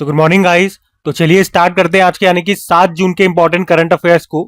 तो good morning guys. तो चलिए स्टार्ट करते हैं आज के यानी कि 7 जून के इंपॉर्टेंट करंट अफेयर्स को।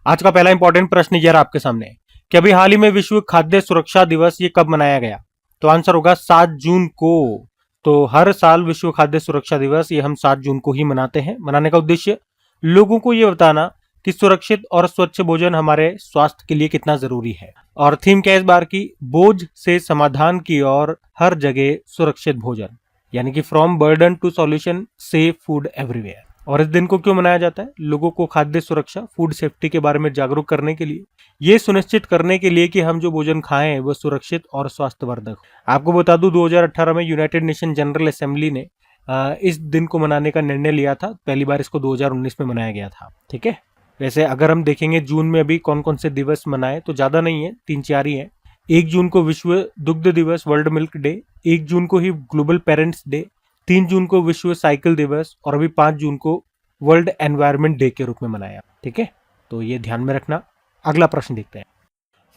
आज का पहला इंपॉर्टेंट प्रश्न यार आपके सामने है कि अभी हाल ही में विश्व खाद्य सुरक्षा दिवस ये कब मनाया गया। तो आंसर होगा 7 जून को। तो हर साल विश्व खाद्य सुरक्षा दिवस ये हम 7 जून को ही मनाते हैं। मनाने का उद्देश्य लोगों को ये बताना कि सुरक्षित और स्वच्छ भोजन हमारे स्वास्थ्य के लिए कितना जरूरी है। और थीम क्या है इस बार की, बोझ से समाधान की और हर जगह सुरक्षित भोजन, यानी कि from burden to solution, safe food everywhere. और इस दिन को क्यों मनाया जाता है? लोगों को खाद्य सुरक्षा, फूड सेफ्टी के बारे में जागरूक करने के लिए, ये सुनिश्चित करने के लिए कि हम जो भोजन खाएं वो सुरक्षित और स्वास्थ्यवर्धक हो। आपको बता दूं 2018 में यूनाइटेड नेशन जनरल असेंबली ने इस दिन को मनाने का निर्णय लिया था। पहली बार इसको 2019 में मनाया गया था। ठीक है, वैसे अगर हम देखेंगे जून में अभी कौन कौन से दिवस मनाए तो ज्यादा नहीं है, 3-4 ही है। 1 जून को विश्व दुग्ध दिवस, वर्ल्ड मिल्क डे। 1 जून को ही ग्लोबल पेरेंट्स डे। 3 जून को विश्व साइकिल दिवस और अभी 5 जून को वर्ल्ड एनवायरनमेंट डे के रूप में मनाया। ठीक है, तो ये ध्यान में रखना। अगला प्रश्न देखते हैं।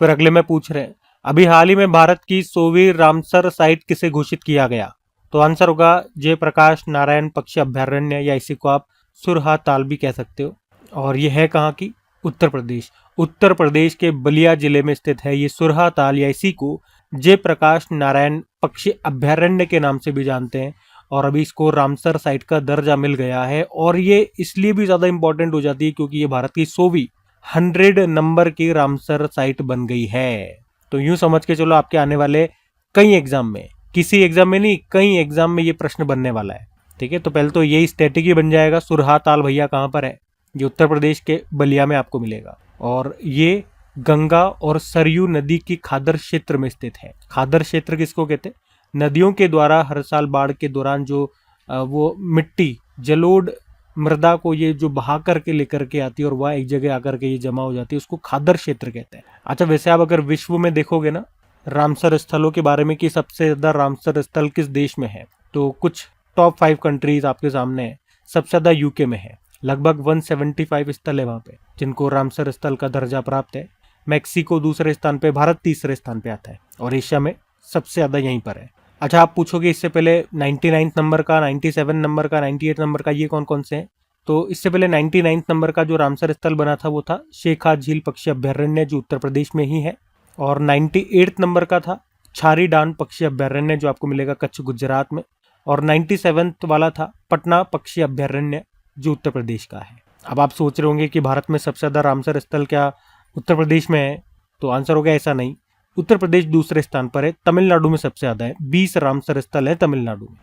फिर अगले में पूछ रहे हैं अभी हाल ही में भारत की 100वीं रामसर साइट किसे घोषित किया गया। तो आंसर होगा जयप्रकाश नारायण पक्षी अभ्यारण्य, या इसी को आप सुरहा ताल भी कह सकते हो। और ये है कहाँ की? उत्तर प्रदेश। उत्तर प्रदेश के बलिया जिले में स्थित है ये सुरहा ताल, या इसी को जयप्रकाश नारायण पक्षी अभ्यारण्य के नाम से भी जानते हैं। और अभी इसको रामसर साइट का दर्जा मिल गया है। और ये इसलिए भी ज्यादा इंपॉर्टेंट हो जाती है क्योंकि ये भारत की 100वीं 100 नंबर की रामसर साइट बन गई है। तो यूं समझ के चलो आपके आने वाले कई एग्जाम में, किसी एग्जाम में नहीं, कई एग्जाम में ये प्रश्न बनने वाला है। ठीक है, तो पहले तो यही स्टैटिक ही बन जाएगा। सुरहा ताल भैया कहाँ पर है? ये उत्तर प्रदेश के बलिया में आपको मिलेगा। और ये गंगा और सरयू नदी की खादर क्षेत्र में स्थित है। खादर क्षेत्र किसको कहते हैं? नदियों के द्वारा हर साल बाढ़ के दौरान जो वो मिट्टी, जलोढ़ मृदा को ये जो बहा करके लेकर के आती है और वह एक जगह आकर के ये जमा हो जाती है, उसको खादर क्षेत्र कहते हैं। अच्छा, वैसे आप अगर विश्व में देखोगे ना रामसर स्थलों के बारे में कि सबसे ज्यादा रामसर स्थल किस देश में है, तो कुछ टॉप 5 कंट्रीज आपके सामने है। सबसे ज्यादा यूके में है, लगभग 175 स्थल है वहां पे जिनको रामसर स्थल का दर्जा प्राप्त है। मैक्सिको दूसरे स्थान पे, भारत तीसरे स्थान पे आता है और एशिया में सबसे ज्यादा यहीं पर है। अच्छा, आप पूछोगे इससे पहले 99 नंबर का, 97 नंबर का, 98 नंबर का ये कौन कौन से हैं? तो इससे पहले 99 नंबर का जो रामसर स्थल बना था वो था शेखा झील पक्षी अभ्यारण्य, जो उत्तर प्रदेश में ही है। और 98 नंबर का था छारी डान पक्षी अभ्यारण्य, जो आपको मिलेगा कच्छ गुजरात में। और 97 वाला था पटना पक्षी अभ्यारण्य, जो उत्तर प्रदेश का है। अब आप सोच रहे होंगे कि भारत में सबसे ज्यादा रामसर स्थल क्या उत्तर प्रदेश में है? तो आंसर होगा ऐसा नहीं। उत्तर प्रदेश दूसरे स्थान पर है, तमिलनाडु में सबसे ज्यादा है, 20 रामसर स्थल है तमिलनाडु में।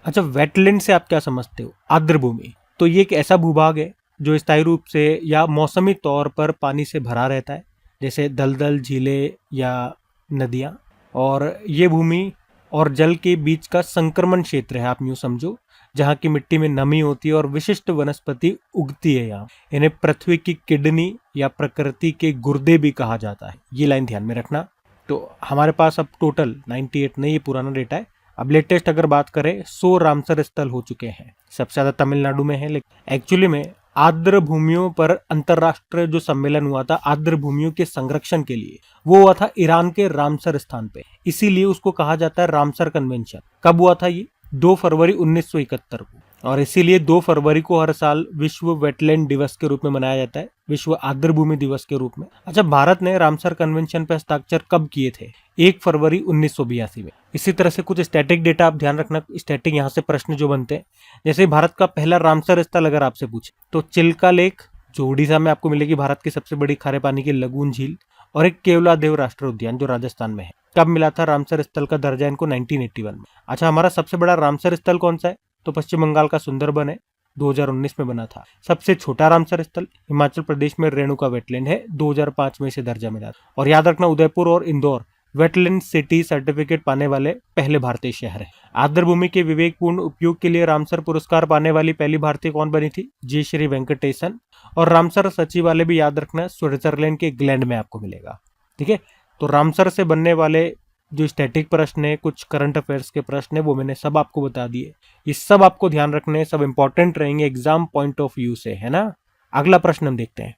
अच्छा, वेटलैंड से आप क्या समझते हो? आर्द्रभूमि। तो ये एक ऐसा भूभाग है जो स्थायी रूप से या मौसमी तौर पर पानी से भरा रहता है, जैसे दलदल, झीलें या नदियां। और ये भूमि और जल के बीच का संक्रमण क्षेत्र है, आप यूं समझो, जहाँ की मिट्टी में नमी होती है और विशिष्ट वनस्पति उगती है। यहाँ इन्हें पृथ्वी की किडनी या प्रकृति के गुर्दे भी कहा जाता है। ये लाइन ध्यान में रखना। तो हमारे पास अब टोटल 98 नहीं, ये पुराना डेटा है। अब लेटेस्ट अगर बात करें 100 रामसर स्थल हो चुके हैं। सबसे ज्यादा तमिलनाडु में है, लेकिन एक्चुअली में आर्द्र भूमियों पर अंतरराष्ट्रीय जो सम्मेलन हुआ था आर्द्र भूमियों के संरक्षण के लिए, वो हुआ था ईरान के रामसर स्थान पे। इसीलिए उसको कहा जाता है रामसर कन्वेंशन। कब हुआ था ये? 2 फरवरी 1971 को। और इसीलिए 2 फरवरी को हर साल विश्व वेटलैंड दिवस के रूप में मनाया जाता है, विश्व आर्द्रभूमि दिवस के रूप में। अच्छा, भारत ने रामसर कन्वेंशन पर हस्ताक्षर कब किए थे? 1 फरवरी 1982 में। इसी तरह से कुछ स्टैटिक डेटा आप ध्यान रखना। स्टैटिक यहाँ से प्रश्न जो बनते हैं, जैसे भारत का पहला रामसर स्थल अगर आपसे पूछे तो चिल्का लेक, जो उड़ीसा में आपको मिलेगी, भारत की सबसे बड़ी खारे पानी की लगून झील। और एक केवलादेव राष्ट्रीय उद्यान जो राजस्थान में है। कब मिला था रामसर स्थल का दर्जा इनको? 1981 में। अच्छा, हमारा सबसे बड़ा रामसर स्थल कौन सा है? तो पश्चिम बंगाल का सुंदरबन है, 2019 में बना था। सबसे छोटा रामसर स्थल हिमाचल प्रदेश में रेणुका वेटलैंड है, 2005 में इसे दर्जा मिला। और याद रखना, उदयपुर और इंदौर वेटलैंड सिटी सर्टिफिकेट पाने वाले पहले भारतीय शहर है। आर्द्रभूमि के विवेकपूर्ण उपयोग के लिए रामसर पुरस्कार पाने वाली पहली भारतीय कौन बनी थी? जय श्री वेंकटेशन। और रामसर सचिवालय भी याद रखना स्विट्जरलैंड के ग्लैंड में आपको मिलेगा। ठीक है, तो रामसर से बनने वाले जो स्टैटिक प्रश्न है, कुछ करंट अफेयर्स के प्रश्न है, वो मैंने सब आपको बता दिए। ये सब आपको ध्यान रखने, सब इंपॉर्टेंट रहेंगे एग्जाम पॉइंट ऑफ व्यू से, है ना। अगला प्रश्न हम देखते हैं।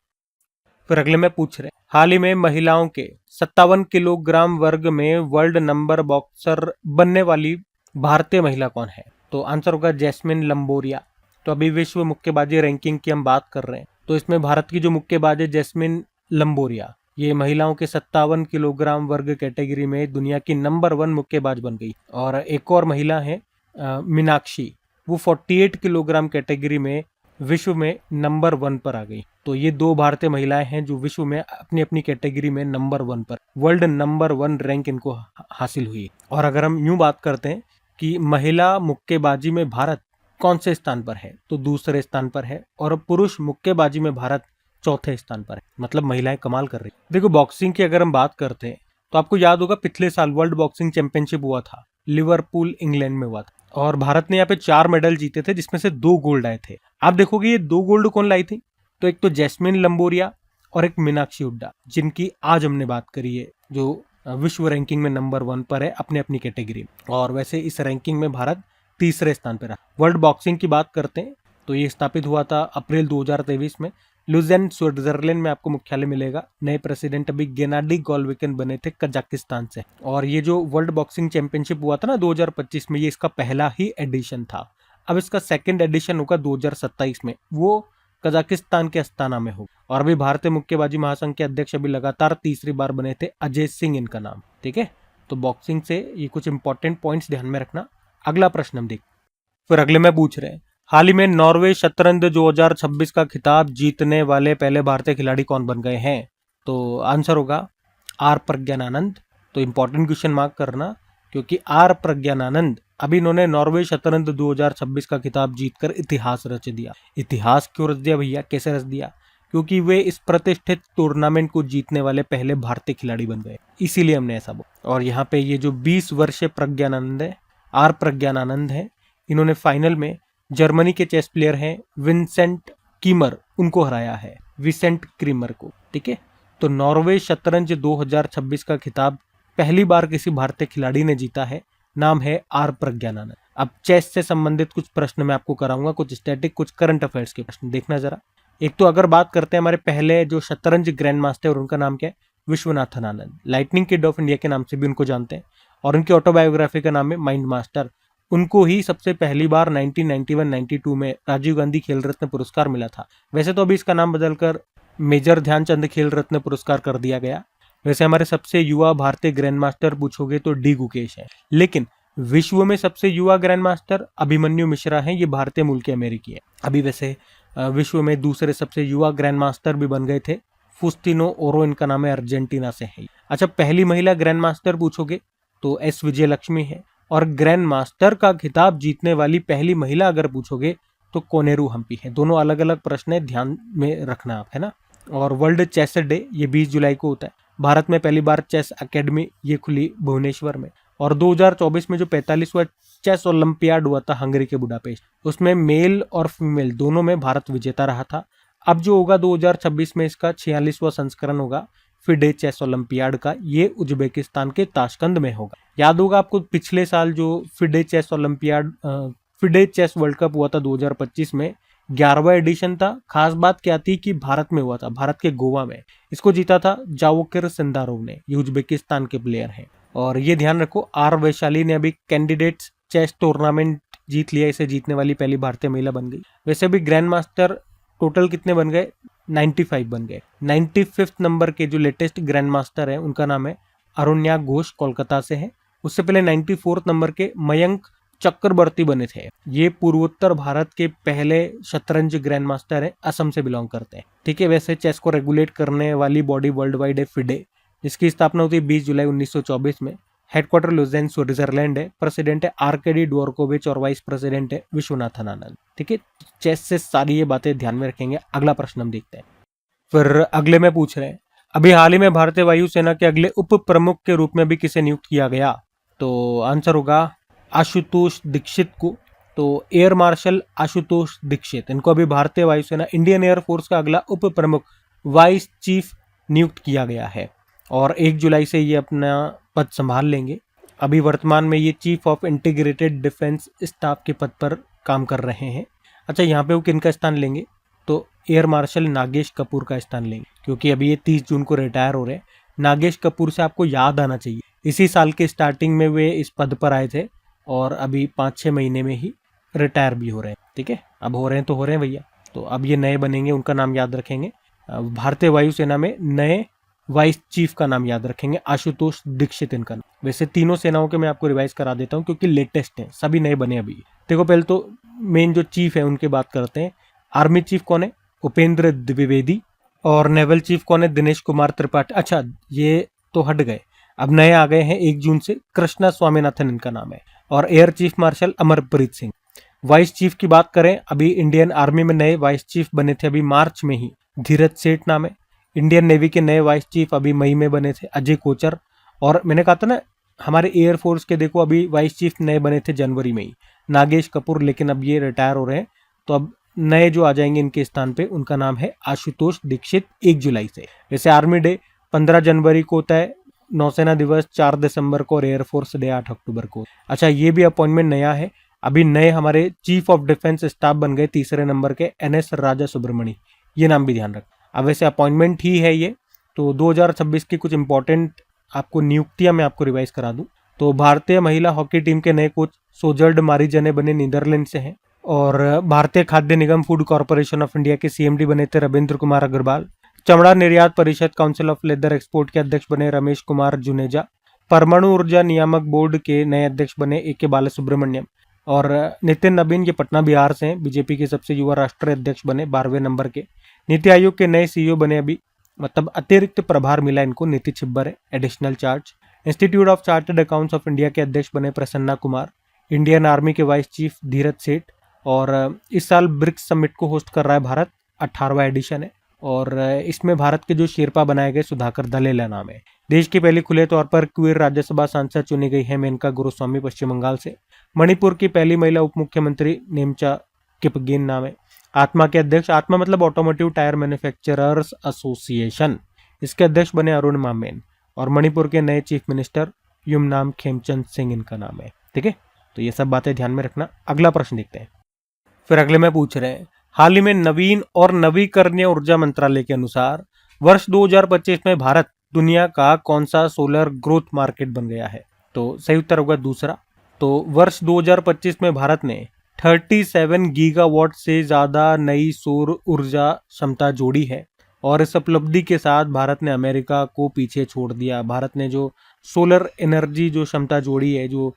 फिर अगले में पूछ रहे हैं हाल ही में महिलाओं के 57 किलोग्राम वर्ग में वर्ल्ड नंबर बॉक्सर बनने वाली भारतीय महिला कौन है? तो आंसर होगा जैस्मिन लंबोरिया। तो अभी विश्व मुक्केबाजी रैंकिंग की हम बात कर रहे हैं, तो इसमें भारत की जो मुक्केबाज है जैस्मिन लंबोरिया, ये महिलाओं के 57 किलोग्राम वर्ग कैटेगरी में दुनिया की नंबर 1 मुक्केबाज बन गई। और एक और महिला है मीनाक्षी, वो 48 किलोग्राम कैटेगरी में विश्व में नंबर 1 पर आ गई। तो ये 2 भारतीय महिलाएं हैं जो विश्व में अपनी अपनी कैटेगरी में नंबर 1 पर, वर्ल्ड नंबर 1 रैंक इनको हासिल हुई। और अगर हम यूं बात करते हैं कि महिला मुक्केबाजी में भारत कौन से स्थान पर है, तो दूसरे स्थान पर है। और पुरुष मुक्केबाजी में भारत चौथे स्थान पर है। मतलब महिलाएं कमाल कर रही है। देखो बॉक्सिंग की अगर हम बात करते हैं तो आपको याद होगा पिछले साल वर्ल्ड बॉक्सिंग चैंपियनशिप हुआ था, लिवरपूल इंग्लैंड में हुआ था, और भारत ने यहाँ पे 4 मेडल जीते थे जिसमें से 2 गोल्ड आए थे। आप देखोगे ये 2 गोल्ड कौन लाई थी, तो एक तो जैस्मिन लंबोरिया और एक मीनाक्षी हुड्डा, जिनकी आज हमने बात करी है, जो विश्व रैंकिंग में नंबर 1 पर है अपने अपनी कैटेगरी में। और वैसे इस रैंकिंग में भारत तीसरे स्थान पर रहा। वर्ल्ड बॉक्सिंग की बात करते हैं तो ये स्थापित हुआ था अप्रैल 2023 में। लुज़ेन स्विट्जरलैंड में आपको मुख्यालय मिलेगा। नए प्रेसिडेंट अभी गेनाडी गोलोविकिन बने थे कजाकिस्तान से। और ये जो वर्ल्ड बॉक्सिंग चैंपियनशिप हुआ था ना 2025 में, ये इसका पहला ही एडिशन था। अब इसका सेकंड एडिशन होगा 2027 में, वो कजाकिस्तान के अस्ताना में होगा। और अभी भारतीय मुक्केबाजी महासंघ के अध्यक्ष अभी लगातार तीसरी बार बने थे, अजय सिंह इनका नाम। ठीक है, तो बॉक्सिंग से ये कुछ इंपॉर्टेंट पॉइंट्स ध्यान में रखना। अगला प्रश्न हम देख, फिर अगले में पूछ रहे हैं हाल ही में नॉर्वे शतरंज 2026 का खिताब जीतने वाले पहले भारतीय खिलाड़ी कौन बन गए हैं, तो आंसर होगा आर प्रज्ञानानंद। तो इंपॉर्टेंट क्वेश्चन मार्क करना, क्योंकि आर प्रज्ञानानंद अभी इन्होंने नॉर्वे शतरंज 2026 का खिताब जीतकर इतिहास रच दिया। इतिहास क्यों रच दिया भैया, कैसे रच दिया, क्योंकि वे इस प्रतिष्ठित टूर्नामेंट को जीतने वाले पहले भारतीय खिलाड़ी बन गए, इसीलिए हमने ऐसा बोला। और यहाँ पे ये जो 20 वर्षीय प्रज्ञानंद है, आर प्रज्ञानानंद है, इन्होंने फाइनल में जर्मनी के चेस प्लेयर हैं विंसेंट कीमर, उनको हराया है, विसेंट क्रीमर को। ठीक है, तो नॉर्वे शतरंज 2026 का खिताब पहली बार किसी भारतीय खिलाड़ी ने जीता है, नाम है आर प्रज्ञानानंद। अब चेस से संबंधित कुछ प्रश्न मैं आपको कराऊंगा, कुछ स्टैटिक कुछ करंट अफेयर्स के प्रश्न देखना जरा। एक तो अगर बात करते हैं हमारे पहले जो शतरंज ग्रैंड मास्टर, और उनका नाम क्या है, Viswanathan Anand, lightning kid of India के नाम से भी उनको जानते हैं। और उनकी ऑटोबायोग्राफी का नाम है माइंड मास्टर। उनको ही सबसे पहली बार 1991-92 में राजीव गांधी खेल रत्न पुरस्कार मिला था। वैसे तो अभी इसका नाम बदलकर मेजर ध्यानचंद खेल रत्न पुरस्कार कर दिया गया। वैसे हमारे सबसे युवा भारतीय ग्रैंड मास्टर पूछोगे तो डी गुकेश है, लेकिन विश्व में सबसे युवा ग्रैंड मास्टर अभिमन्यु मिश्रा हैं, ये भारतीय मूल के अमेरिकी है। अभी वैसे विश्व में दूसरे सबसे युवा ग्रैंड मास्टर भी बन गए थे, फुस्तिनो ओरो इनका नाम है, अर्जेंटीना से है। अच्छा, पहली महिला ग्रैंड मास्टर पूछोगे तो एस विजय लक्ष्मी है। और ग्रैंड मास्टर का खिताब जीतने वाली पहली महिला अगर पूछोगे तो कोनेरू हम्पी है। दोनों अलग अलग प्रश्न है, ध्यान में रखना आप, है ना। और वर्ल्ड चेस डे ये 20 जुलाई को होता है। भारत में पहली बार चेस एकेडमी ये खुली भुवनेश्वर में। और 2024 में जो 45वां चेस ओलंपियाड हुआ था हंगरी के बुडापेस्ट, उसमें मेल और फीमेल दोनों में भारत विजेता रहा था। अब जो होगा 2026 में इसका 46वां संस्करण होगा फिडे चेस ओलंपियाड का, ये उज्बेकिस्तान के ताशकंद में होगा। याद होगा आपको पिछले साल जो FIDE chess olympiad, FIDE chess World Cup हुआ था 2025 में, 11वां एडिशन था। खास बात क्या थी कि भारत में हुआ था, भारत के गोवा में। इसको जीता था जावोकिर सिंदारोव ने, ये उज्बेकिस्तान के प्लेयर हैं। और ये ध्यान रखो, आर वैशाली ने अभी कैंडिडेट्स चेस टूर्नामेंट जीत लिया, इसे जीतने वाली पहली भारतीय महिला बन गई। वैसे भी ग्रैंड मास्टर टोटल कितने बन गए, 95 बन गए। 95 नंबर के जो लेटेस्ट ग्रैंड मास्टर है उनका नाम है अरुण्या घोष, कोलकाता से है। उससे पहले 94 नंबर के मयंक चक्रवर्ती बने थे, ये पूर्वोत्तर भारत के पहले शतरंज ग्रैंड मास्टर है, असम से बिलोंग करते हैं। ठीक है, वैसे चेस को रेगुलेट करने वाली बॉडी वर्ल्ड वाइड है फिडे, जिसकी स्थापना होती है 20 जुलाई 1924 में। हेडक्वार्टर लुज़ेन स्विट्जरलैंड है। प्रेसिडेंट है आर्केडी डोरकोविच और वाइस प्रेसिडेंट है विश्वनाथन आनंद। ठीक है, चेस से सारी ये बातें ध्यान में रखेंगे। अगला प्रश्न हम देखते हैं। फिर अगले में पूछ रहे हैं अभी हाल ही में भारतीय वायुसेना के अगले उप प्रमुख के रूप में भी किसे नियुक्त किया गया, तो आंसर होगा आशुतोष दीक्षित को। तो एयर मार्शल आशुतोष दीक्षित, इनको अभी भारतीय वायुसेना इंडियन एयरफोर्स का अगला उप प्रमुख वाइस चीफ नियुक्त किया गया है। और 1 जुलाई से ये अपना पद संभाल लेंगे। अभी वर्तमान में ये chief of integrated defence staff के पद पर काम कर रहे हैं। अच्छा, यहाँ पे वो किनका स्थान लेंगे, तो एयर मार्शल नागेश कपूर का स्थान लेंगे, क्योंकि अभी ये 30 जून को रिटायर हो रहे हैं। नागेश कपूर से आपको याद आना चाहिए, इसी साल के स्टार्टिंग में वे इस पद पर आए थे और अभी 5-6 महीने में ही रिटायर भी हो रहे हैं। ठीक है, अब हो रहे हैं तो हो रहे हैं भैया। तो अब ये नए बनेंगे, उनका नाम याद रखेंगे। भारतीय वायुसेना में नए वाइस चीफ का नाम याद रखेंगे, आशुतोष दीक्षित इनका नाम। वैसे तीनों सेनाओं के मैं आपको रिवाइज करा देता हूँ क्योंकि लेटेस्ट हैं, सभी नए बने अभी। देखो पहले तो मेन जो चीफ है उनकी बात करते हैं। आर्मी चीफ कौन है? उपेंद्र द्विवेदी। और नेवल चीफ कौन है? दिनेश कुमार त्रिपाठी। अच्छा, ये तो हट गए, अब नए आ गए हैं 1 जून से, कृष्णा स्वामीनाथन इनका नाम है। और air chief marshal Amarpreet Singh. Vice chief की बात करें, अभी इंडियन आर्मी में नए वाइस चीफ बने थे अभी मार्च में ही, धीरज सेठ नाम है। इंडियन नेवी के नए वाइस चीफ अभी मई में बने थे, अजय कोचर। और मैंने कहा था ना, हमारे एयरफोर्स के देखो अभी वाइस चीफ नए बने थे जनवरी में ही, नागेश कपूर, लेकिन अब ये रिटायर हो रहे हैं। तो अब नए जो आ जाएंगे इनके स्थान पे, उनका नाम है आशुतोष दीक्षित 1 जुलाई से। वैसे आर्मी डे 15 जनवरी को होता है, नौसेना दिवस 4 दिसंबर को और एयरफोर्स डे 8 अक्टूबर को। अच्छा, ये भी अपॉइंटमेंट नया है। अभी नए हमारे चीफ ऑफ डिफेंस स्टाफ बन गए 3 नंबर के, NS राजा सुब्रमणी, ये नाम भी ध्यान रख। अब वैसे अपॉइंटमेंट ही है ये। तो 2026 की कुछ इंपॉर्टेंट आपको नियुक्तियां मैं आपको रिवाइज करा दूं। तो भारतीय महिला हॉकी टीम के नए कोच सोजर्ड मारीजने बने, नीदरलैंड से हैं। और भारतीय खाद्य निगम फूड कॉर्पोरेशन ऑफ इंडिया के CMD बने थे रविंद्र कुमार अग्रवाल। चमड़ा निर्यात परिषद काउंसिल ऑफ लेदर एक्सपोर्ट के अध्यक्ष बने रमेश कुमार जुनेजा। परमाणु ऊर्जा नियामक बोर्ड के नए अध्यक्ष बने AK बालासुब्रमण्यम। और नितिन नवीन, ये पटना बिहार से हैं, बीजेपी के सबसे युवा राष्ट्रीय अध्यक्ष बने 12वें नंबर के। नीति आयोग के नए CEO बने अभी, मतलब अतिरिक्त प्रभार मिला इनको, नीति छिब्बर है, additional charge. Institute of chartered accounts of India के अध्यक्ष बने प्रसन्ना कुमार। इंडियन आर्मी के वाइस चीफ धीरज सेठ। और इस साल ब्रिक्स समिट को होस्ट कर रहा है भारत, 18वां एडिशन है। और इसमें भारत के जो शेरपा बनाए गए सुधाकर दलेला नाम है। देश की पहली खुले तौर पर क्वीर राज्यसभा सांसद चुनी गई है मेनका गुरुस्वामी, पश्चिम बंगाल से। मणिपुर की पहली महिला उप मुख्यमंत्री नेमचा किपगेन नाम है। आत्मा के अध्यक्ष, आत्मा मतलब ऑटोमोटिव टायर मैन्युफैक्चरर्स एसोसिएशन, इसके अध्यक्ष बने अरुण मामेन। और मणिपुर के नए चीफ मिनिस्टर युमनाम खेमचंद सिंह इनका नाम है। ठीक है, तो ये सब बातें ध्यान में रखना। अगला प्रश्न देखते हैं। फिर अगले में पूछ रहे हैं, हाल ही में नवीन और नवीकरणीय ऊर्जा मंत्रालय के अनुसार वर्ष 2025 में भारत दुनिया का कौन सा सोलर ग्रोथ मार्केट बन गया है? तो सही उत्तर होगा दूसरा। तो वर्ष 2025 में भारत ने 37 गीगावाट से ज्यादा नई सौर ऊर्जा क्षमता जोड़ी है। और इस उपलब्धि के साथ भारत ने अमेरिका को पीछे छोड़ दिया। भारत ने जो सोलर एनर्जी जो क्षमता जोड़ी है, जो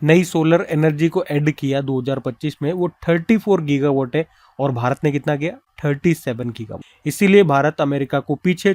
नई सोलर एनर्जी को ऐड किया 2025 में, वो 34 गीगावाट है। और भारत ने कितना किया? 37 गीगावाट। इसीलिए भारत अमेरिका को पीछे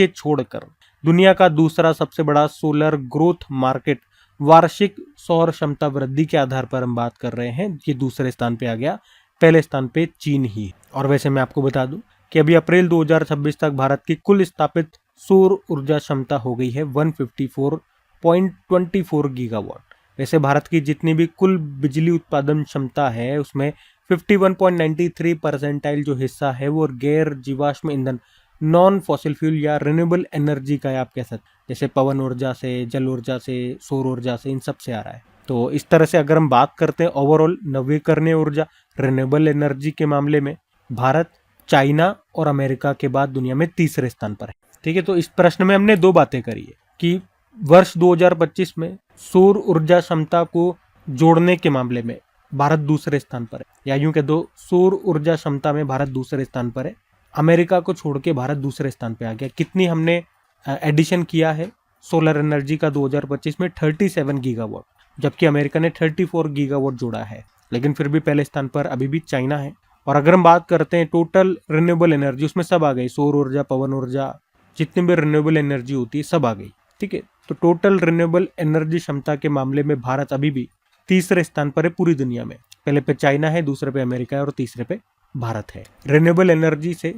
छोड़कर दुनिया का दूसरा सबसे बड़ा सोलर ग्रोथ मार्केट, वार्षिक सौर क्षमता वृद्धि के आधार पर हम बात कर रहे हैं, ये दूसरे स्थान पे आ गया, पहले स्थान पे चीन ही। और वैसे मैं आपको बता दूं कि अभी अप्रैल 2026 तक भारत की कुल स्थापित सौर ऊर्जा क्षमता हो गई है 154.24 गीगावाट। वैसे भारत की जितनी भी कुल बिजली उत्पादन क्षमता है, उसमें 51.93% जो हिस्सा है वो गैर जीवाश्म ईंधन, नॉन फॉसिल फ्यूल या रिन्यूएबल एनर्जी का है, आप कह सकते, जैसे पवन ऊर्जा से, जल ऊर्जा से, सौर ऊर्जा से, इन सब से आ रहा है। तो इस तरह से अगर हम बात करते हैं ओवरऑल नवीकरणीय ऊर्जा, रिन्यूएबल एनर्जी के मामले में भारत चाइना और अमेरिका के बाद दुनिया में तीसरे स्थान पर है। ठीक है, तो इस प्रश्न में हमने 2 बातें करी है कि वर्ष 2025 में सौर ऊर्जा क्षमता को जोड़ने के मामले में भारत दूसरे स्थान पर है, या यूं कह दो सौर ऊर्जा क्षमता में भारत दूसरे स्थान पर है। अमेरिका को छोड़ के भारत दूसरे स्थान पर आ गया। कितनी हमने एडिशन किया है सोलर एनर्जी का 2025 में? 37 गीगावाट, जबकि अमेरिका ने 34 गीगावाट जोड़ा है। लेकिन फिर भी पहले स्थान पर अभी भी चाइना है। और अगर हम बात करते हैं टोटल रिन्यूएबल एनर्जी, उसमें सब आ गई, सौर ऊर्जा, पवन ऊर्जा, जितनी भी रिन्यूएबल एनर्जी होती है सब आ गई। ठीक है, तो टोटल रिन्यूएबल एनर्जी क्षमता के मामले में भारत अभी भी तीसरे स्थान पर है पूरी दुनिया में। पहले पे चाइना है, दूसरे पे अमेरिका है और तीसरे पे भारत है। रिन्यूएबल एनर्जी से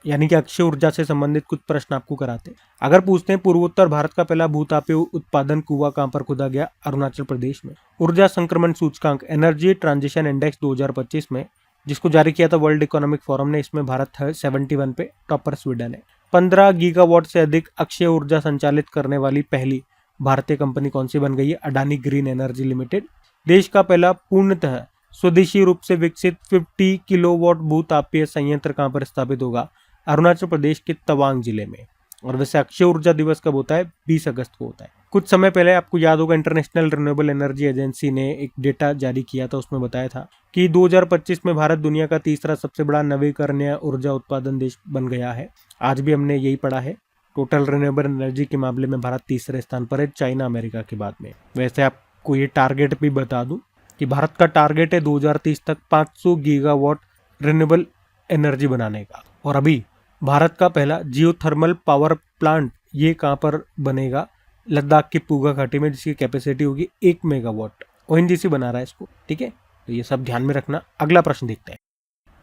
यानी कि अक्षय ऊर्जा से संबंधित कुछ प्रश्न आपको कराते हैं। अगर पूछते हैं पूर्वोत्तर भारत का पहला भूतापीय उत्पादन कुआं कहां पर खोदा गया? अरुणाचल प्रदेश में। ऊर्जा संक्रमण सूचकांक, एनर्जी ट्रांजिशन इंडेक्स 2025 में, जिसको जारी किया था वर्ल्ड इकोनॉमिक फोरम ने, इसमें भारत 71 पे, टॉपर स्वीडन है। 15 गीगावाट से अधिक अक्षय ऊर्जा संचालित करने वाली पहली भारतीय कंपनी कौन सी बन गई है? Adani green energy limited. देश का पहला पूर्णतः स्वदेशी रूप से विकसित 50 किलोवाट भूतापीय संयंत्र कहां पर स्थापित होगा? अरुणाचल प्रदेश के तवांग जिले में। और वैसे अक्षय ऊर्जा दिवस कब होता है? 20 अगस्त को होता है। कुछ समय पहले आपको याद होगा इंटरनेशनल रिन्यूएबल एनर्जी एजेंसी ने एक डेटा जारी किया था, उसमें बताया था कि 2025 में भारत दुनिया का तीसरा सबसे बड़ा नवीकरणीय ऊर्जा उत्पादन देश बन गया है। आज भी हमने यही पढ़ा है। टोटल रिन्यूएबल एनर्जी के मामले में भारत तीसरे स्थान पर है, चाइना अमेरिका के बाद में। वैसे आपको ये टारगेट भी बता दूं कि भारत का टारगेट है 2030 तक 500 गीगावाट रिन्यूएबल एनर्जी बनाने का। और अभी भारत का पहला जियोथर्मल पावर प्लांट ये कहाँ पर बनेगा? लद्दाख की पूगा घाटी में, जिसकी कैपेसिटी होगी 1 मेगावाट। ओएनजीसी बना रहा है इसको, ठीक है। तो ये सब ध्यान में रखना। अगला प्रश्न देखते हैं।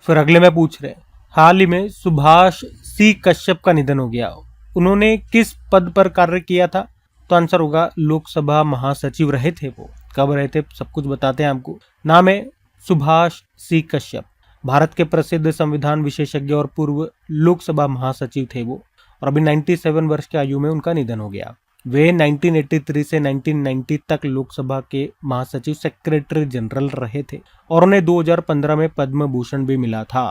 फिर अगले में पूछ रहे हैं, हाल ही में सुभाष सी कश्यप का निधन हो गया, उन्होंने किस पद पर कार्य किया था? तो आंसर होगा लोकसभा महासचिव रहे थे। वो कब रहे थे सब कुछ बताते हैं आपको। नाम है सुभाष सी कश्यप, भारत के प्रसिद्ध संविधान विशेषज्ञ और पूर्व लोकसभा महासचिव थे वो। और अभी 97 वर्ष की आयु में उनका निधन हो गया। वे 1983 से 1990 तक लोकसभा के महासचिव सेक्रेटरी जनरल रहे थे और उन्हें 2015 में पद्म भूषण भी मिला था।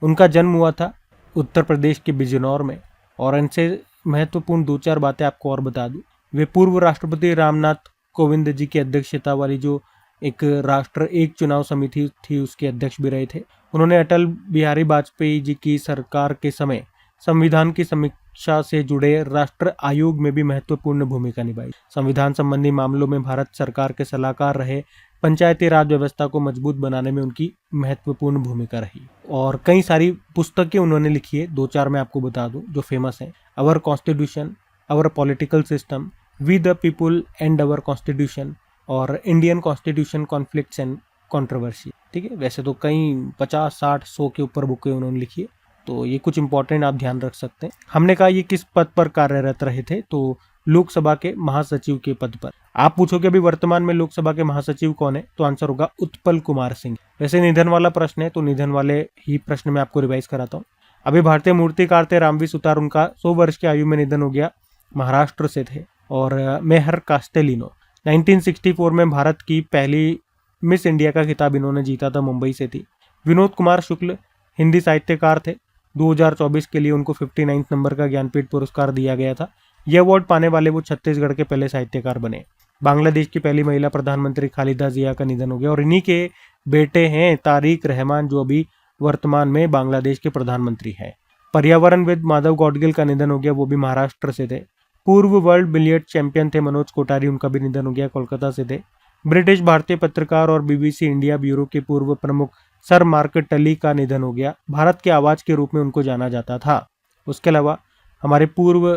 उनका जन्म हुआ था उत्तर प्रदेश के बिजनौर में। और इनसे महत्वपूर्ण 2-4 बातें आपको और बता दूं। वे पूर्व राष्ट्रपति रामनाथ कोविंद जी की अध्यक्षता वाली जो एक राष्ट्र एक चुनाव समिति थी उसके अध्यक्ष भी रहे थे। उन्होंने अटल बिहारी वाजपेयी जी की सरकार के समय संविधान की समीक्षा से जुड़े राष्ट्र आयोग में भी महत्वपूर्ण भूमिका निभाई। संविधान संबंधी मामलों में भारत सरकार के सलाहकार रहे। पंचायती राज व्यवस्था को मजबूत बनाने में उनकी महत्वपूर्ण भूमिका रही। और कई सारी पुस्तकें उन्होंने लिखी है। 2-4 मैं आपको बता दूं जो फेमस हैं। Our constitution, our political system, we the people and our constitution और Indian constitution conflicts and controversy. ठीक है, वैसे तो कई 50, 60, 100 के ऊपर बुकें उन्होंने लिखी है। तो ये कुछ इंपॉर्टेंट आप ध्यान रख सकते हैं। हमने कहा ये किस पद पर कार्यरत रहे थे? तो लोकसभा के महासचिव के पद पर। आप पूछोगे अभी वर्तमान में लोकसभा के महासचिव कौन है? तो आंसर होगा उत्पल कुमार सिंह। वैसे निधन वाला प्रश्न है तो निधन वाले ही प्रश्न में आपको रिवाइज कराता हूँ। अभी भारतीय मूर्तिकार थे रामवी सुतार, उनका 100 वर्ष की आयु में निधन हो गया। महाराष्ट्र से थे। और मेहर कास्टेलिनो 1964 में भारत की पहली मिस इंडिया का खिताब इन्होंने जीता था, मुंबई से थी। विनोद कुमार शुक्ल हिंदी साहित्यकार थे। 2024 के लिए उनको 59 नंबर का ज्ञानपीठ पुरस्कार दिया गया था। यह अवार्ड पाने वाले वो छत्तीसगढ़ के पहले साहित्यकार बने। बांग्लादेश की पहली महिला प्रधानमंत्री खालिदा जिया का निधन हो गया और इन्हीं के बेटे हैं तारिक रहमान, जो अभी वर्तमान में बांग्लादेश के प्रधानमंत्री हैं। पर्यावरणविद माधव गौडगिल का निधन हो गया, वो भी महाराष्ट्र से थे। पूर्व वर्ल्ड बिलियर्ड चैंपियन थे मनोज कोठारी, उनका भी निधन हो गया, कोलकाता से थे। ब्रिटिश भारतीय पत्रकार और बीबीसी इंडिया ब्यूरो के पूर्व प्रमुख सर मार्क टली का निधन हो गया। भारत के आवाज के रूप में उनको जाना जाता था। उसके अलावा हमारे पूर्व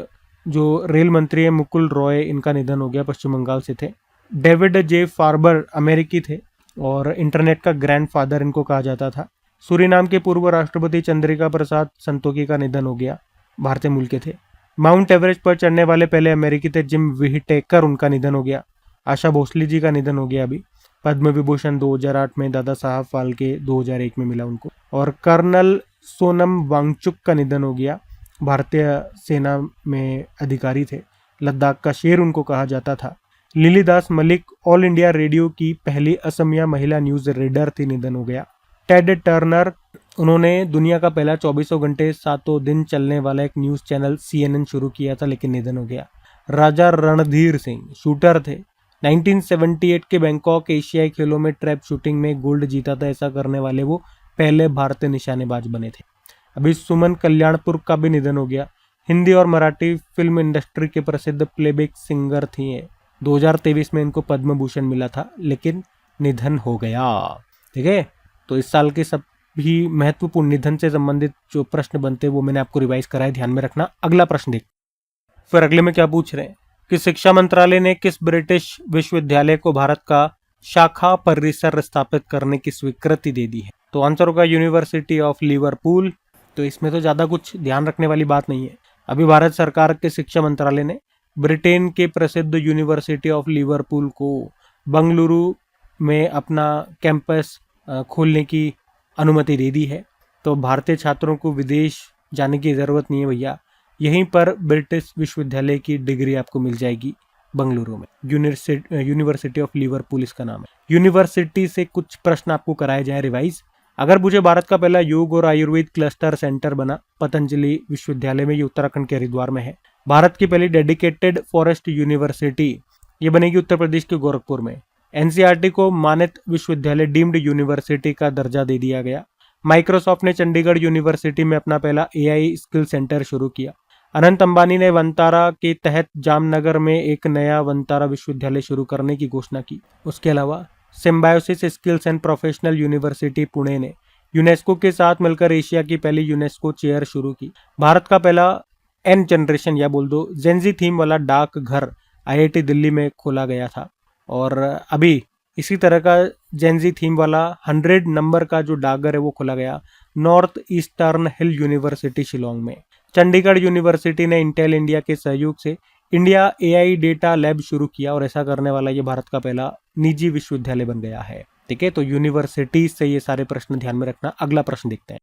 जो रेल मंत्री है मुकुल रॉय, इनका निधन हो गया, पश्चिम बंगाल से थे। डेविड जे फार्बर अमेरिकी थे और इंटरनेट का ग्रैंडफादर इनको कहा जाता था। सूरीनाम के पूर्व राष्ट्रपति चंद्रिका प्रसाद संतोखी का निधन हो गया, भारतीय मूल के थे। माउंट एवरेस्ट पर चढ़ने वाले पहले अमेरिकी थे जिम विहिटेकर, उनका निधन हो गया। आशा भोसले जी का निधन हो गया अभी। पद्म विभूषण 2008 में दादा साहब फाल्के 2001 में मिला उनको। और कर्नल सोनम वांगचुक का निधन हो गया, भारतीय सेना में अधिकारी थे। लद्दाख का शेर उनको कहा जाता था। लिलीदास मलिक ऑल इंडिया रेडियो की पहली असमिया महिला न्यूज रीडर थी, निधन हो गया। टेड टर्नर, उन्होंने दुनिया का पहला 24 घंटे 7 दिन चलने वाला एक न्यूज चैनल CNN शुरू किया था, लेकिन निधन हो गया। राजा रणधीर सिंह शूटर थे। 1978 के बैंकॉक एशियाई खेलों में ट्रैप शूटिंग में गोल्ड जीता था। ऐसा करने वाले वो पहले भारतीय निशानेबाज बने थे। अभी सुमन कल्याणपुर का भी निधन हो गया। हिंदी और मराठी फिल्म इंडस्ट्री के प्रसिद्ध प्लेबैक सिंगर थी। 2023 में इनको पद्म भूषण मिला था, लेकिन निधन हो गया। ठीक है, तो इस साल के सभी महत्वपूर्ण निधन से संबंधित जो प्रश्न बनते हैं वो मैंने आपको रिवाइज कराया, ध्यान में रखना। अगला प्रश्न देख। फिर अगले में क्या पूछ रहे हैं कि शिक्षा मंत्रालय ने किस ब्रिटिश विश्वविद्यालय को भारत का शाखा परिसर स्थापित करने की स्वीकृति दे दी है? तो आंसर होगा यूनिवर्सिटी ऑफ लिवरपूल। तो इसमें तो ज्यादा कुछ ध्यान रखने वाली बात नहीं है। अभी भारत सरकार के शिक्षा मंत्रालय ने ब्रिटेन के प्रसिद्ध यूनिवर्सिटी ऑफ लिवरपूल को बंगलुरु में अपना कैंपस खोलने की अनुमति दे दी है। तो भारतीय छात्रों को विदेश जाने की जरूरत नहीं है भैया, यहीं पर ब्रिटिश विश्वविद्यालय की डिग्री आपको मिल जाएगी बंगलुरु में। यूनिवर्सिटी ऑफ लिवरपूल इसका नाम है। यूनिवर्सिटी से कुछ प्रश्न आपको कराए जाए रिवाइज। अगर मुझे भारत का पहला योग और आयुर्वेद क्लस्टर सेंटर बना पतंजलि विश्वविद्यालय में, ये उत्तराखंड के हरिद्वार में है। भारत की पहली डेडिकेटेड फॉरेस्ट यूनिवर्सिटी ये बनेगी उत्तर प्रदेश के गोरखपुर में। एनसीईआरटी को मानित विश्वविद्यालय डीम्ड यूनिवर्सिटी का दर्जा दे दिया गया। माइक्रोसॉफ्ट ने चंडीगढ़ यूनिवर्सिटी में अपना पहला एआई स्किल सेंटर शुरू किया। अनंत अंबानी ने वंतारा के तहत जामनगर में एक नया वंतारा विश्वविद्यालय शुरू करने की घोषणा की। उसके अलावा symbiosis skills and professional university Pune ने यूनेस्को के साथ मिलकर एशिया की पहली यूनेस्को चेयर शुरू की। भारत का पहला एन जनरेशन या बोल दो जेनजी थीम वाला डाक घर आईआईटी दिल्ली में खोला गया था। और अभी इसी तरह का जेनजी थीम वाला 100 नंबर का जो डाकघर है वो खोला गया नॉर्थ ईस्टर्न हिल यूनिवर्सिटी शिलोंग में। चंडीगढ़ यूनिवर्सिटी ने इंटेल इंडिया के सहयोग से इंडिया एआई डेटा लैब शुरू किया और ऐसा करने वाला ये भारत का पहला निजी विश्वविद्यालय बन गया है। ठीक है, तो यूनिवर्सिटी से ये सारे प्रश्न ध्यान में रखना। अगला प्रश्न देखते हैं।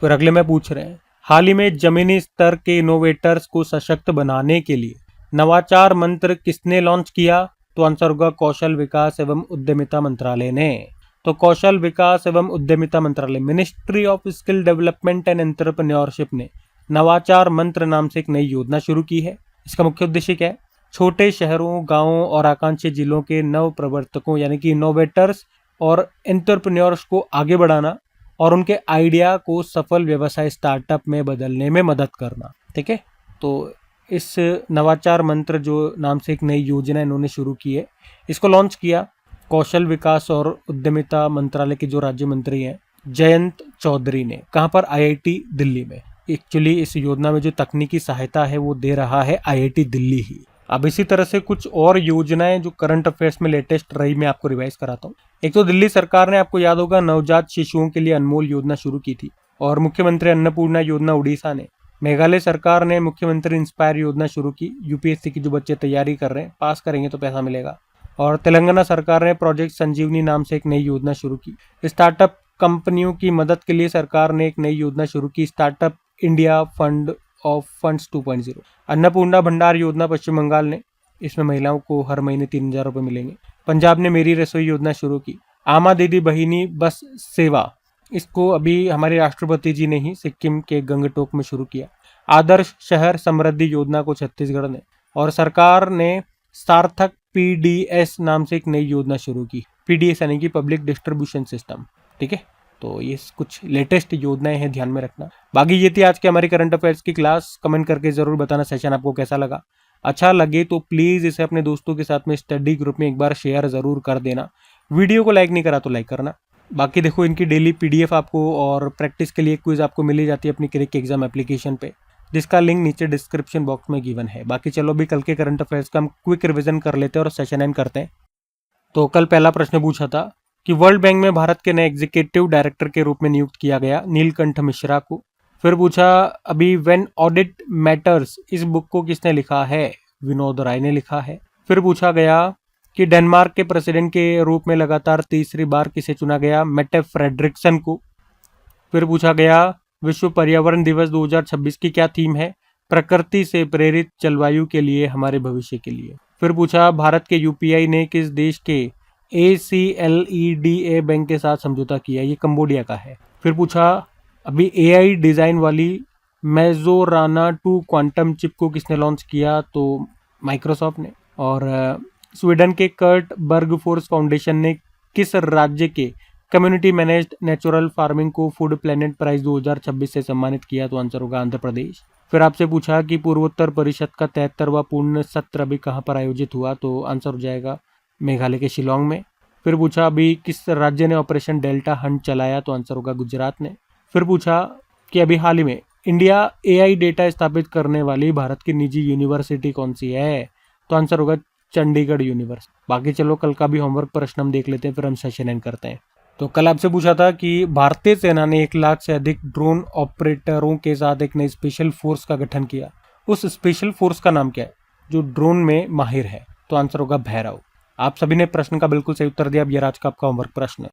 फिर अगले में पूछ रहे हैं, हाल ही में जमीनी स्तर के इनोवेटर्स को सशक्त बनाने के लिए नवाचार मंत्र किसने लॉन्च किया? तो आंसर होगा कौशल विकास एवं उद्यमिता मंत्रालय ने। तो कौशल विकास एवं उद्यमिता मंत्रालय, ministry of skill development and entrepreneurship ने नवाचार मंत्र नाम से एक नई योजना शुरू की है। इसका मुख्य उद्देश्य क्या है? छोटे शहरों, गांवों और आकांक्षी जिलों के नव प्रवर्तकों यानी कि इनोवेटर्स और एंटरप्रेन्योर्स को आगे बढ़ाना और उनके आइडिया को सफल व्यवसाय स्टार्टअप में बदलने में मदद करना। ठीक है, तो इस नवाचार मंत्र जो नाम से एक नई योजना इन्होंने शुरू की है, इसको लॉन्च किया कौशल विकास और उद्यमिता मंत्रालय के जो राज्य मंत्री हैं जयंत चौधरी ने। कहाँ पर? आईआईटी दिल्ली में। एक्चुअली इस योजना में जो तकनीकी सहायता है वो दे रहा है आईआईटी दिल्ली ही। अब इसी तरह से कुछ और योजनाएं जो करंट अफेयर्स में लेटेस्ट रही मैं आपको रिवाइज कराता हूँ। एक तो दिल्ली सरकार ने, आपको याद होगा, नवजात शिशुओं के लिए अनमोल योजना शुरू की थी और मुख्यमंत्री अन्नपूर्णा योजना उड़ीसा ने। मेघालय सरकार ने मुख्यमंत्री इंस्पायर योजना शुरू की। यूपीएससी की जो बच्चे तैयारी कर रहे हैं, पास करेंगे तो पैसा मिलेगा। और तेलंगाना सरकार ने प्रोजेक्ट संजीवनी नाम से एक नई योजना शुरू की। स्टार्टअप कंपनियों की मदद के लिए सरकार ने एक नई योजना शुरू की, startup India fund of funds 2.0। Annapurna भंडार योजना पश्चिम बंगाल ने, इसमें महिलाओं को हर महीने 3,000 रुपये मिलेंगे। पंजाब ने मेरी रसोई योजना शुरू की। आमा दीदी बहिनी बस सेवा, इसको अभी हमारे राष्ट्रपति जी ने ही सिक्किम के गंगटोक में शुरू किया। आदर्श शहर समृद्धि योजना को छत्तीसगढ़ ने, और सरकार ने सार्थक पीडीएस नाम से एक नई योजना शुरू की। पीडीएस यानी कि पब्लिक डिस्ट्रीब्यूशन सिस्टम। ठीक है, तो ये कुछ लेटेस्ट योजनाएं हैं, ध्यान में रखना। बाकी ये थी आज की हमारी करंट अफेयर्स की क्लास। कमेंट करके जरूर बताना सेशन आपको कैसा लगा। अच्छा लगे तो प्लीज इसे अपने दोस्तों के साथ में स्टडी ग्रुप में एक बार शेयर जरूर कर देना। वीडियो को लाइक नहीं करा तो लाइक करना। बाकी देखो, इनकी डेली पीडीएफ आपको और प्रैक्टिस के लिए क्विज आपको मिली जाती है अपनी क्रिक एग्जाम एप्लीकेशन पे, जिसका लिंक नीचे डिस्क्रिप्शन बॉक्स में गिवन है। बाकी चलो अभी कल के करंट अफेयर्स का हम क्विक रिविजन कर लेते हैं और सेशन एंड करते हैं। तो कल पहला प्रश्न पूछा था कि वर्ल्ड बैंक में भारत के नए एग्जीक्यूटिव डायरेक्टर के रूप में नियुक्त किया गया नीलकंठ मिश्रा को। फिर पूछा अभी व्हेन ऑडिट मैटर्स, इस बुक को किसने लिखा है? विनोद राय ने लिखा है। फिर पूछा गया कि डेनमार्क के प्रेसिडेंट के रूप में लगातार तीसरी बार किसे चुना गया? मेटे फ्रेडरिक्सन को। फिर पूछा गया विश्व पर्यावरण दिवस 2026 की क्या थीम है? प्रकृति से प्रेरित जलवायु के लिए हमारे भविष्य के लिए। फिर पूछा भारत के यूपीआई ने किस देश के ACLEDA बैंक के साथ समझौता किया? ये कंबोडिया का है। फिर पूछा अभी एआई डिजाइन वाली मेजोराना 2 क्वांटम चिप को किसने लॉन्च किया? तो माइक्रोसॉफ्ट ने। और स्वीडन के कर्ट बर्गफोर्स फाउंडेशन ने किस राज्य के कम्युनिटी मैनेज्ड नेचुरल फार्मिंग को फूड प्लेनेट प्राइज 2026 से सम्मानित किया? तो आंसर होगा आंध्र प्रदेश। फिर आपसे पूछा कि पूर्वोत्तर परिषद का 73वां पूर्ण सत्र अभी कहाँ पर आयोजित हुआ? तो आंसर हो जाएगा मेघालय के शिलोंग में। फिर पूछा अभी किस राज्य ने ऑपरेशन डेल्टा हंट चलाया? तो आंसर होगा गुजरात ने। फिर पूछा कि अभी हाल ही में इंडिया एआई डेटा स्थापित करने वाली भारत की निजी यूनिवर्सिटी कौन सी है? तो आंसर होगा चंडीगढ़ यूनिवर्सिटी। बाकी चलो कल का भी होमवर्क प्रश्न हम देख लेते हैं, फिर हम सेशन एंड करते हैं। तो कल आपसे पूछा था कि भारतीय सेना ने 1 लाख से अधिक ड्रोन ऑपरेटरों के साथ एक नई स्पेशल फोर्स का गठन किया। उस स्पेशल फोर्स का नाम क्या है जो ड्रोन में माहिर है? तो आंसर होगा भैरव। आप सभी ने प्रश्न का बिल्कुल सही उत्तर दिया। अब ये आज का आपका होमवर्क प्रश्न है।